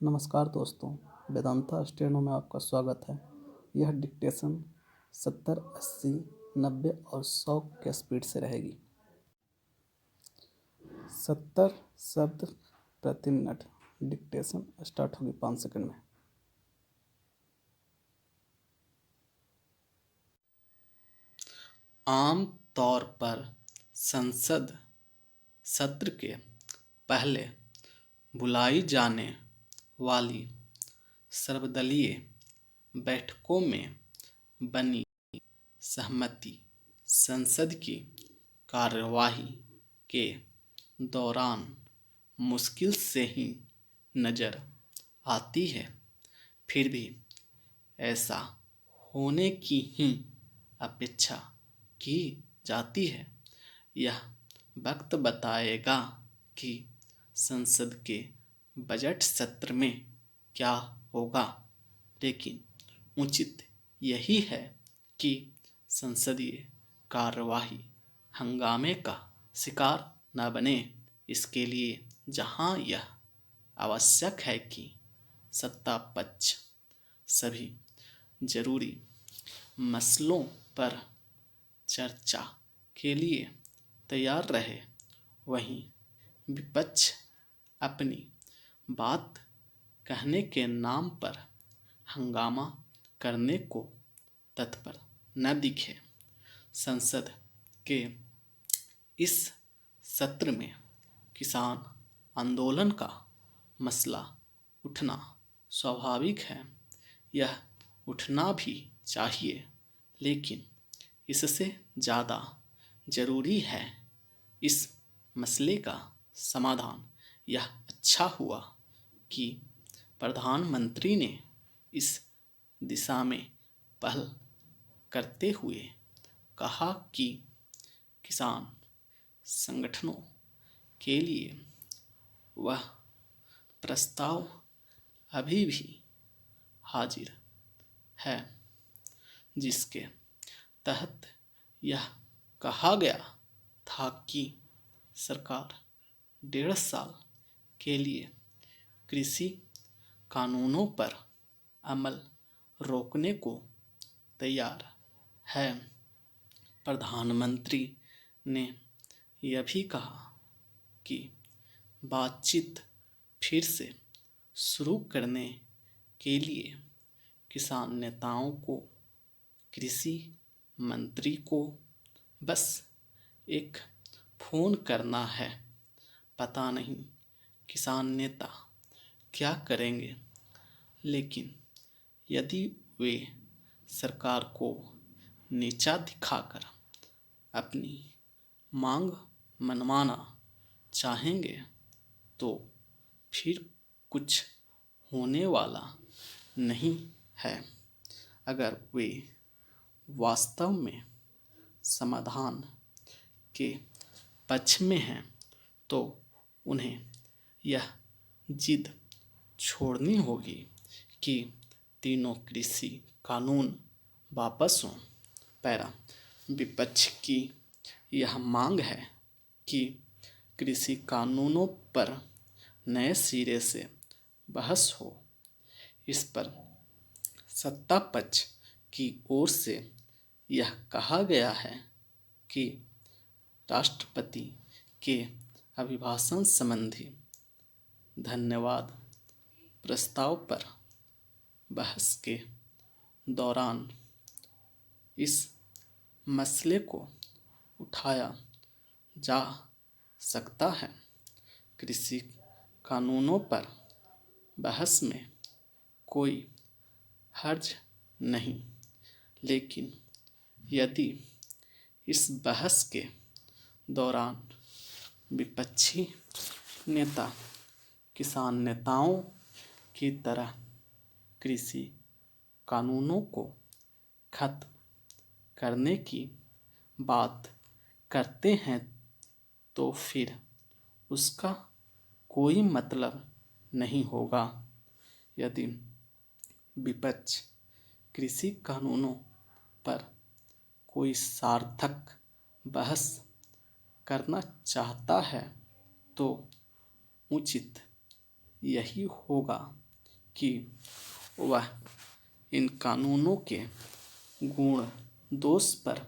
नमस्कार दोस्तों, वेदांता स्टेनो में आपका स्वागत है। यह डिक्टेशन 70, 80, 90 और 100 के स्पीड से रहेगी। 70 शब्द प्रति मिनट। डिक्टेशन स्टार्ट होगी 5 सेकंड में। आम तौर पर संसद सत्र के पहले बुलाई जाने वाली सर्वदलीय बैठकों में बनी सहमति संसद की कार्यवाही के दौरान मुश्किल से ही नजर आती है। फिर भी ऐसा होने की ही अपेक्षा की जाती है। यह वक्त बताएगा कि संसद के बजट सत्र में क्या होगा, लेकिन उचित यही है कि संसदीय कार्यवाही हंगामे का शिकार न बने। इसके लिए जहां यह आवश्यक है कि सत्ता पक्ष सभी जरूरी मसलों पर चर्चा के लिए तैयार रहे, वहीं विपक्ष अपनी बात कहने के नाम पर हंगामा करने को तत्पर न दिखे। संसद के इस सत्र में किसान आंदोलन का मसला उठना स्वाभाविक है। यह उठना भी चाहिए, लेकिन इससे ज़्यादा जरूरी है इस मसले का समाधान। यह अच्छा हुआ कि प्रधानमंत्री ने इस दिशा में पहल करते हुए कहा कि किसान संगठनों के लिए वह प्रस्ताव अभी भी हाजिर है, जिसके तहत यह कहा गया था कि सरकार 1.5 साल के लिए कृषि कानूनों पर अमल रोकने को तैयार है। प्रधानमंत्री ने यह भी कहा कि बातचीत फिर से शुरू करने के लिए किसान नेताओं को कृषि मंत्री को बस एक फोन करना है। पता नहीं किसान नेता क्या करेंगे, लेकिन यदि वे सरकार को नीचा दिखाकर अपनी मांग मनवाना चाहेंगे तो फिर कुछ होने वाला नहीं है। अगर वे वास्तव में समाधान के पक्ष में हैं तो उन्हें यह जिद छोड़नी होगी कि तीनों कृषि कानून वापस हों। पैरा विपक्ष की यह मांग है कि कृषि कानूनों पर नए सिरे से बहस हो। इस पर सत्ता पक्ष की ओर से यह कहा गया है कि राष्ट्रपति के अभिभाषण संबंधी धन्यवाद प्रस्ताव पर बहस के दौरान इस मसले को उठाया जा सकता है। कृषि कानूनों पर बहस में कोई हर्ज नहीं, लेकिन यदि इस बहस के दौरान विपक्षी नेता किसान नेताओं की तरह कृषि कानूनों को खत्म करने की बात करते हैं तो फिर उसका कोई मतलब नहीं होगा। यदि विपक्ष कृषि कानूनों पर कोई सार्थक बहस करना चाहता है तो उचित यही होगा कि वह इन कानूनों के गुण दोष पर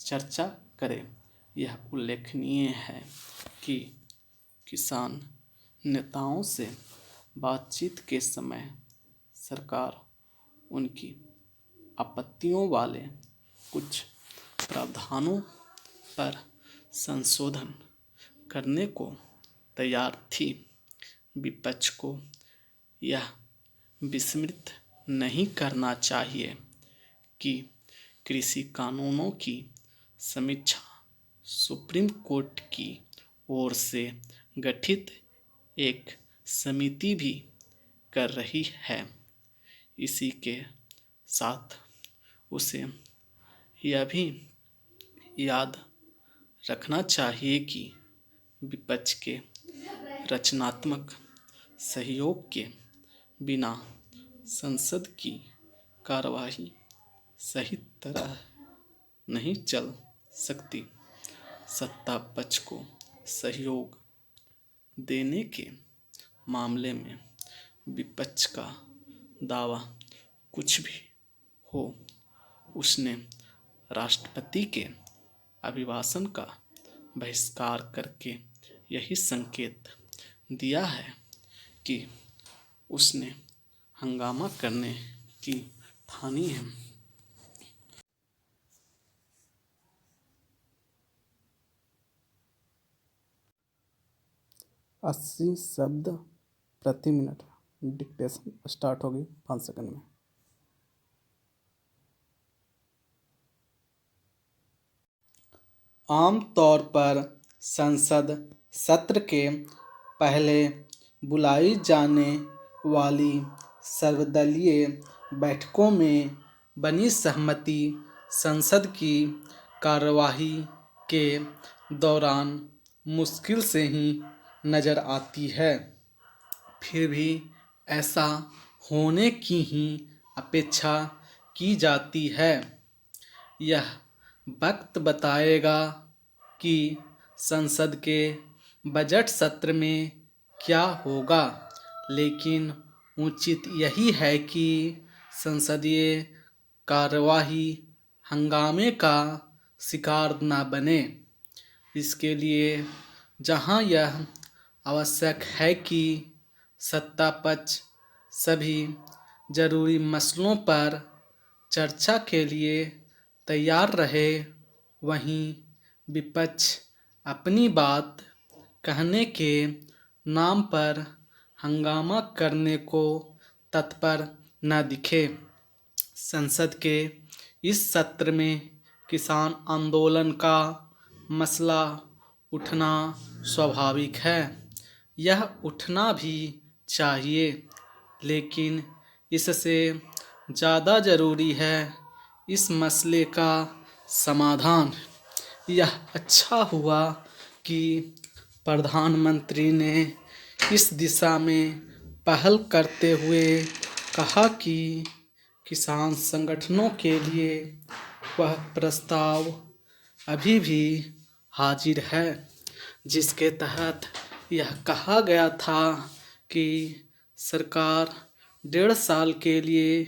चर्चा करे। यह उल्लेखनीय है कि किसान नेताओं से बातचीत के समय सरकार उनकी आपत्तियों वाले कुछ प्रावधानों पर संशोधन करने को तैयार थी। विपक्ष को यह विस्मृत नहीं करना चाहिए कि कृषि कानूनों की समीक्षा सुप्रीम कोर्ट की ओर से गठित एक समिति भी कर रही है। इसी के साथ उसे यह भी याद रखना चाहिए कि विपक्ष के रचनात्मक सहयोग के बिना संसद की कार्यवाही सही तरह नहीं चल सकती। सत्ता पक्ष को सहयोग देने के मामले में विपक्ष का दावा कुछ भी हो, उसने राष्ट्रपति के अभिभाषण का बहिष्कार करके यही संकेत दिया है कि उसने हंगामा करने की ठानी है। 80 शब्द प्रति मिनट। डिक्टेशन स्टार्ट होगी 5 सेकंड में। आमतौर पर संसद सत्र के पहले बुलाई जाने वाली सर्वदलीय बैठकों में बनी सहमति संसद की कार्यवाही के दौरान मुश्किल से ही नज़र आती है। फिर भी ऐसा होने की ही अपेक्षा की जाती है। यह वक्त बताएगा कि संसद के बजट सत्र में क्या होगा, लेकिन उचित यही है कि संसदीय कार्यवाही हंगामे का शिकार न बने। इसके लिए जहां यह आवश्यक है कि सत्ता पक्ष सभी जरूरी मसलों पर चर्चा के लिए तैयार रहे, वहीं विपक्ष अपनी बात कहने के नाम पर हंगामा करने को तत्पर न दिखे। संसद के इस सत्र में किसान आंदोलन का मसला उठना स्वाभाविक है। यह उठना भी चाहिए, लेकिन इससे ज़्यादा ज़रूरी है इस मसले का समाधान। यह अच्छा हुआ कि प्रधानमंत्री ने इस दिशा में पहल करते हुए कहा कि किसान संगठनों के लिए वह प्रस्ताव अभी भी हाजिर है, जिसके तहत यह कहा गया था कि सरकार 1.5 साल के लिए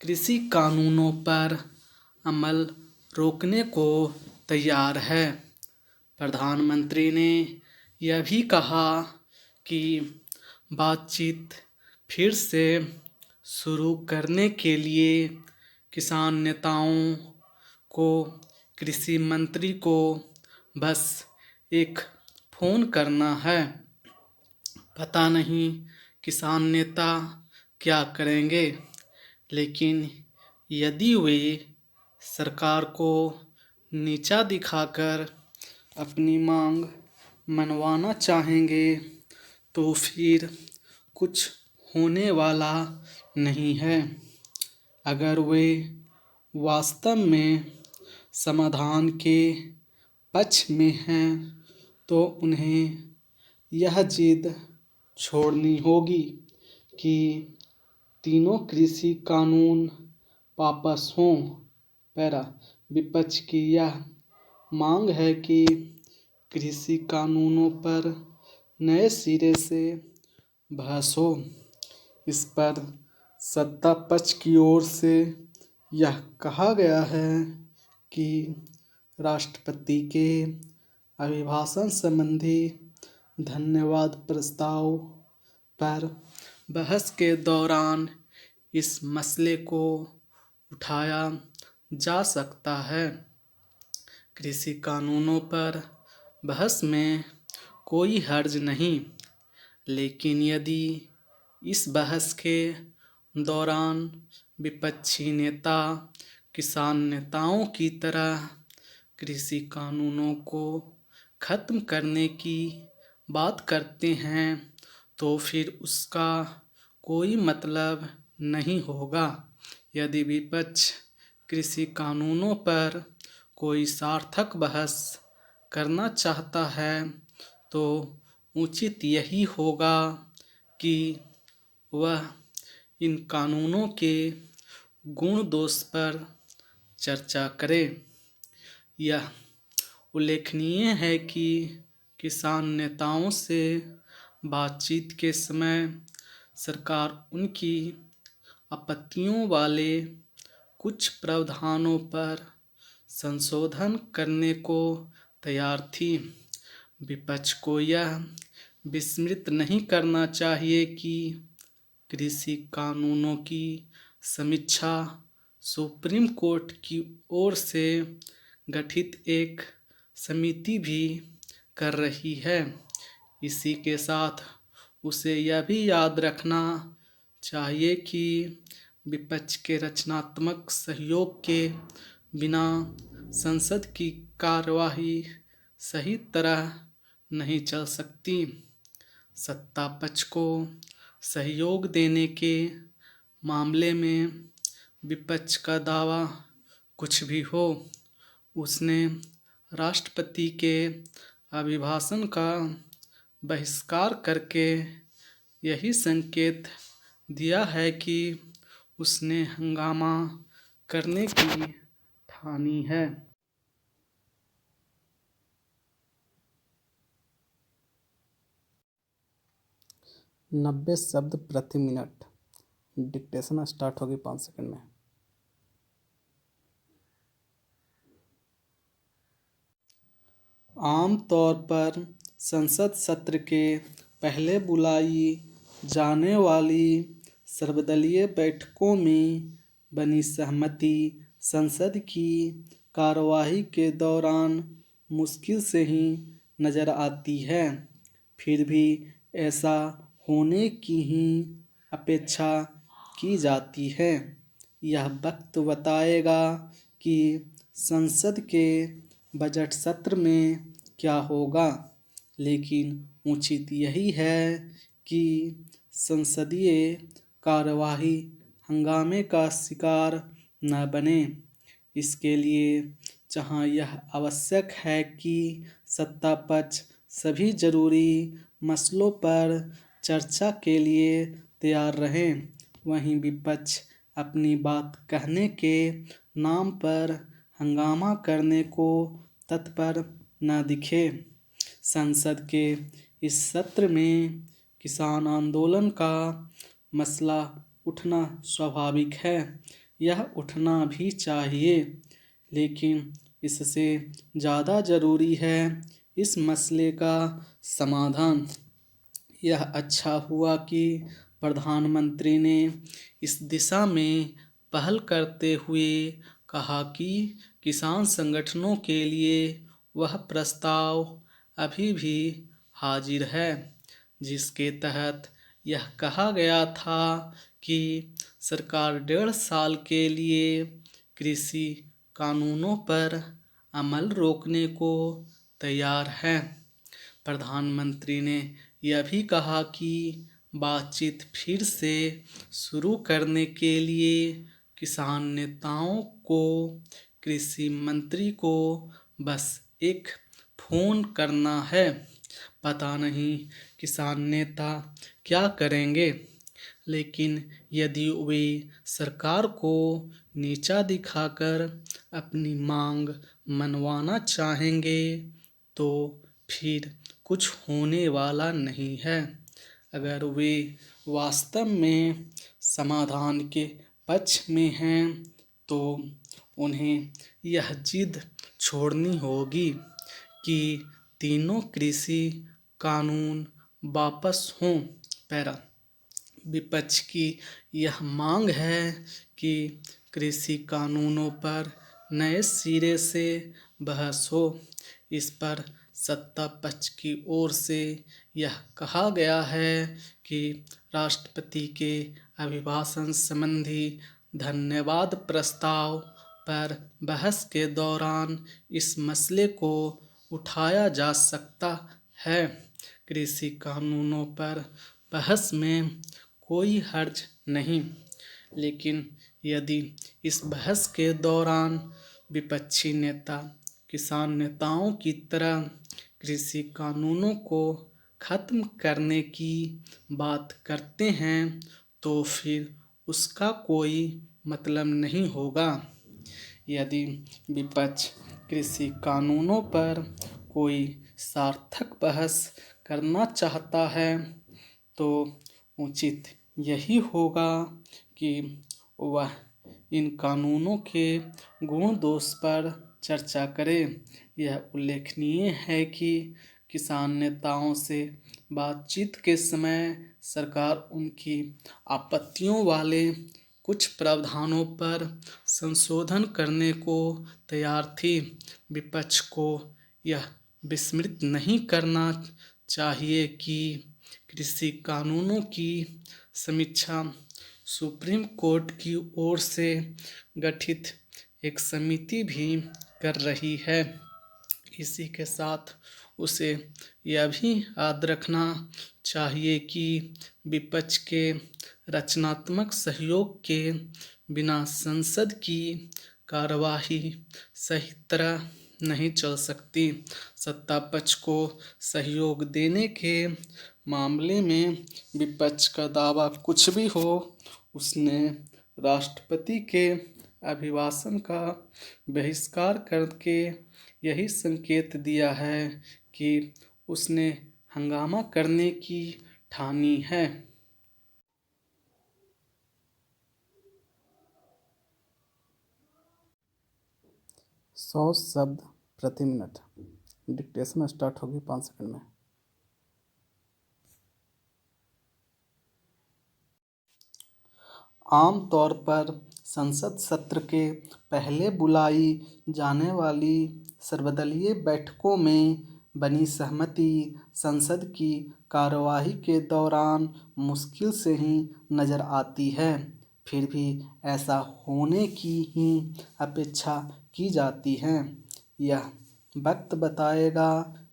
कृषि कानूनों पर अमल रोकने को तैयार है। प्रधानमंत्री ने यह भी कहा कि बातचीत फिर से शुरू करने के लिए किसान नेताओं को कृषि मंत्री को बस एक फ़ोन करना है। पता नहीं किसान नेता क्या करेंगे, लेकिन यदि वे सरकार को नीचा दिखाकर अपनी मांग मनवाना चाहेंगे तो फिर कुछ होने वाला नहीं है। अगर वे वास्तव में समाधान के पक्ष में हैं तो उन्हें यह जिद छोड़नी होगी कि तीनों कृषि कानून वापस हों। विपक्ष की यह मांग है कि कृषि कानूनों पर नए सिरे से बहस हो। इस पर सत्ता पक्ष की ओर से यह कहा गया है कि राष्ट्रपति के अभिभाषण संबंधी धन्यवाद प्रस्ताव पर बहस के दौरान इस मसले को उठाया जा सकता है। कृषि कानूनों पर बहस में कोई हर्ज नहीं, लेकिन यदि इस बहस के दौरान विपक्षी नेता किसान नेताओं की तरह कृषि कानूनों को खत्म करने की बात करते हैं तो फिर उसका कोई मतलब नहीं होगा। यदि विपक्ष कृषि कानूनों पर कोई सार्थक बहस करना चाहता है तो उचित यही होगा कि वह इन कानूनों के गुण दोष पर चर्चा करे। यह उल्लेखनीय है कि किसान नेताओं से बातचीत के समय सरकार उनकी आपत्तियों वाले कुछ प्रावधानों पर संशोधन करने को तैयार थी। विपक्ष को यह विस्मृत नहीं करना चाहिए कि कृषि कानूनों की समीक्षा सुप्रीम कोर्ट की ओर से गठित एक समिति भी कर रही है। इसी के साथ उसे यह भी याद रखना चाहिए कि विपक्ष के रचनात्मक सहयोग के बिना संसद की कार्यवाही सही तरह नहीं चल सकती। सत्ता पक्ष को सहयोग देने के मामले में विपक्ष का दावा कुछ भी हो, उसने राष्ट्रपति के अभिभाषण का बहिष्कार करके यही संकेत दिया है कि उसने हंगामा करने की ठानी है। 90 शब्द प्रति मिनट। डिक्टेशन स्टार्ट होगी 5 सेकंड में। आम तौर पर संसद सत्र के पहले बुलाई जाने वाली सर्वदलीय बैठकों में बनी सहमति संसद की कार्यवाही के दौरान मुश्किल से ही नजर आती है। फिर भी ऐसा होने की ही अपेक्षा की जाती है। यह वक्त बताएगा कि संसद के बजट सत्र में क्या होगा, लेकिन उचित यही है कि संसदीय कार्यवाही हंगामे का शिकार न बने। इसके लिए जहां यह आवश्यक है कि सत्ता पक्ष सभी जरूरी मसलों पर चर्चा के लिए तैयार रहे, वहीं विपक्ष अपनी बात कहने के नाम पर हंगामा करने को तत्पर न दिखे। संसद के इस सत्र में किसान आंदोलन का मसला उठना स्वाभाविक है। यह उठना भी चाहिए, लेकिन इससे ज़्यादा ज़रूरी है इस मसले का समाधान। यह अच्छा हुआ कि प्रधानमंत्री ने इस दिशा में पहल करते हुए कहा कि किसान संगठनों के लिए वह प्रस्ताव अभी भी हाजिर है, जिसके तहत यह कहा गया था कि सरकार 1.5 साल के लिए कृषि कानूनों पर अमल रोकने को तैयार है। प्रधानमंत्री ने यह भी कहा कि बातचीत फिर से शुरू करने के लिए किसान नेताओं को कृषि मंत्री को बस एक फोन करना है। पता नहीं किसान नेता क्या करेंगे, लेकिन यदि वे सरकार को नीचा दिखाकर अपनी मांग मनवाना चाहेंगे तो फिर कुछ होने वाला नहीं है। अगर वे वास्तव में समाधान के पक्ष में हैं तो उन्हें यह जिद छोड़नी होगी कि तीनों कृषि कानून वापस हों। पैरा विपक्ष की यह मांग है कि कृषि कानूनों पर नए सिरे से बहस हो। इस पर सत्ता पक्ष की ओर से यह कहा गया है कि राष्ट्रपति के अभिभाषण संबंधी धन्यवाद प्रस्ताव पर बहस के दौरान इस मसले को उठाया जा सकता है। कृषि कानूनों पर बहस में कोई हर्ज नहीं, लेकिन यदि इस बहस के दौरान विपक्षी नेता किसान नेताओं की तरह कृषि कानूनों को खत्म करने की बात करते हैं तो फिर उसका कोई मतलब नहीं होगा। यदि विपक्ष कृषि कानूनों पर कोई सार्थक बहस करना चाहता है तो उचित यही होगा कि वह इन कानूनों के गुण दोष पर चर्चा करे। यह उल्लेखनीय है कि किसान नेताओं से बातचीत के समय सरकार उनकी आपत्तियों वाले कुछ प्रावधानों पर संशोधन करने को तैयार थी। विपक्ष को यह विस्मृत नहीं करना चाहिए कि कृषि कानूनों की समीक्षा सुप्रीम कोर्ट की ओर से गठित एक समिति भी कर रही है। इसी के साथ उसे यह भी याद रखना चाहिए कि विपक्ष के रचनात्मक सहयोग के बिना संसद की कार्यवाही सही तरह नहीं चल सकती। सत्ता पक्ष को सहयोग देने के मामले में विपक्ष का दावा कुछ भी हो, उसने राष्ट्रपति के अभिभाषण का बहिष्कार करके यही संकेत दिया है कि उसने हंगामा करने की ठानी है। 100 शब्द प्रति मिनट। डिक्टेशन स्टार्ट होगी 5 सेकंड में। आम तौर पर संसद सत्र के पहले बुलाई जाने वाली सर्वदलीय बैठकों में बनी सहमति संसद की कार्यवाही के दौरान मुश्किल से ही नजर आती है। फिर भी ऐसा होने की ही अपेक्षा की जाती है। यह वक्त बताएगा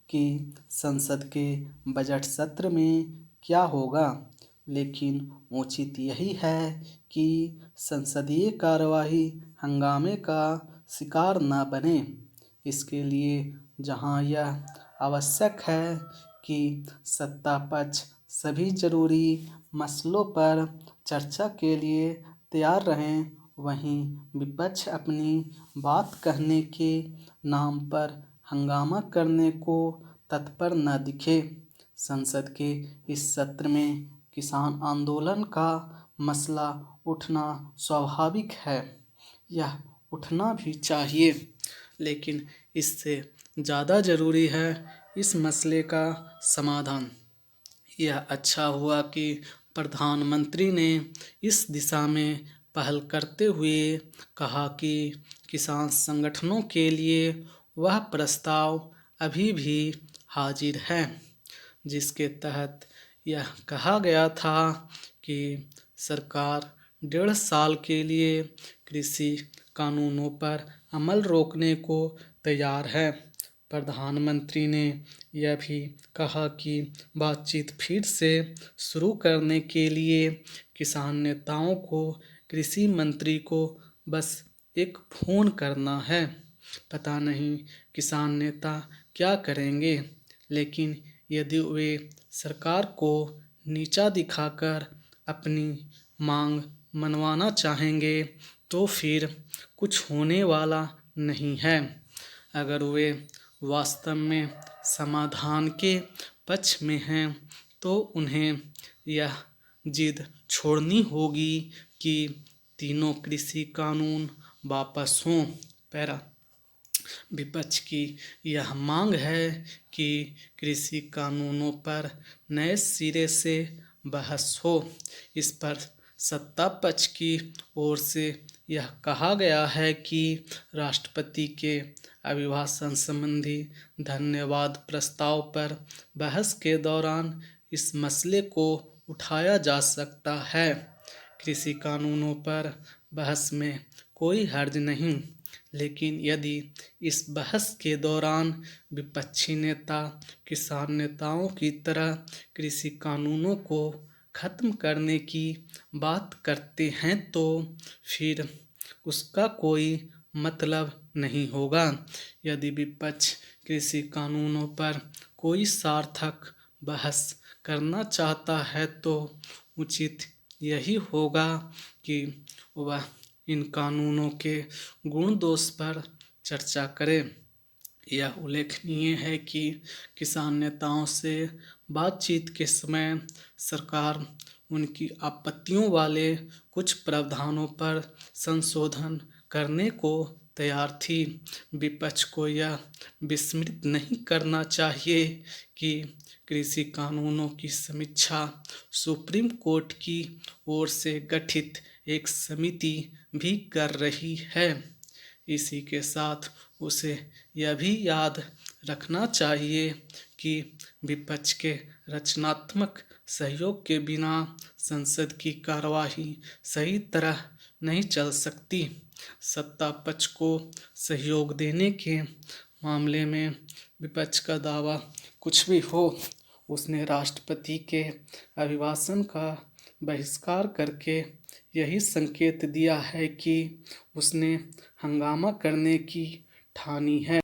कि संसद के बजट सत्र में क्या होगा, लेकिन उचित यही है कि संसदीय कार्यवाही हंगामे का शिकार न बने। इसके लिए जहां यह आवश्यक है कि सत्ता पक्ष सभी जरूरी मसलों पर चर्चा के लिए तैयार रहें, वहीं विपक्ष अपनी बात कहने के नाम पर हंगामा करने को तत्पर न दिखे। संसद के इस सत्र में किसान आंदोलन का मसला उठना स्वाभाविक है। यह उठना भी चाहिए, लेकिन इससे ज़्यादा ज़रूरी है इस मसले का समाधान। यह अच्छा हुआ कि प्रधानमंत्री ने इस दिशा में पहल करते हुए कहा कि किसान संगठनों के लिए वह प्रस्ताव अभी भी हाजिर है, जिसके तहत यह कहा गया था कि सरकार 1.5 साल के लिए कृषि कानूनों पर अमल रोकने को तैयार है। प्रधानमंत्री ने यह भी कहा कि बातचीत फिर से शुरू करने के लिए किसान नेताओं को कृषि मंत्री को बस एक फ़ोन करना है। पता नहीं किसान नेता क्या करेंगे, लेकिन यदि वे सरकार को नीचा दिखाकर अपनी मांग मनवाना चाहेंगे तो फिर कुछ होने वाला नहीं है। अगर वे वास्तव में समाधान के पक्ष में हैं तो उन्हें यह जिद छोड़नी होगी कि तीनों कृषि कानून वापस हों। पैरा विपक्ष की यह मांग है कि कृषि कानूनों पर नए सिरे से बहस हो। इस पर सत्ता पक्ष की ओर से यह कहा गया है कि राष्ट्रपति के अभिभाषण संबंधी धन्यवाद प्रस्ताव पर बहस के दौरान इस मसले को उठाया जा सकता है। कृषि कानूनों पर बहस में कोई हर्ज नहीं, लेकिन यदि इस बहस के दौरान विपक्षी नेता किसान नेताओं की तरह कृषि कानूनों को खत्म करने की बात करते हैं तो फिर उसका कोई मतलब नहीं होगा। यदि विपक्ष कृषि कानूनों पर कोई सार्थक बहस करना चाहता है तो उचित यही होगा कि वह इन कानूनों के गुण दोष पर चर्चा करे। यह उल्लेखनीय है कि किसान नेताओं से बातचीत के समय सरकार उनकी आपत्तियों वाले कुछ प्रावधानों पर संशोधन करने को तैयार थी। विपक्ष को यह विस्मृत नहीं करना चाहिए कि कृषि कानूनों की समीक्षा सुप्रीम कोर्ट की ओर से गठित एक समिति भी कर रही है। इसी के साथ उसे यह भी याद रखना चाहिए कि विपक्ष के रचनात्मक सहयोग के बिना संसद की कार्यवाही सही तरह नहीं चल सकती। सत्ता पक्ष को सहयोग देने के मामले में विपक्ष का दावा कुछ भी हो, उसने राष्ट्रपति के अभिभाषण का बहिष्कार करके यही संकेत दिया है कि उसने हंगामा करने की ठानी है।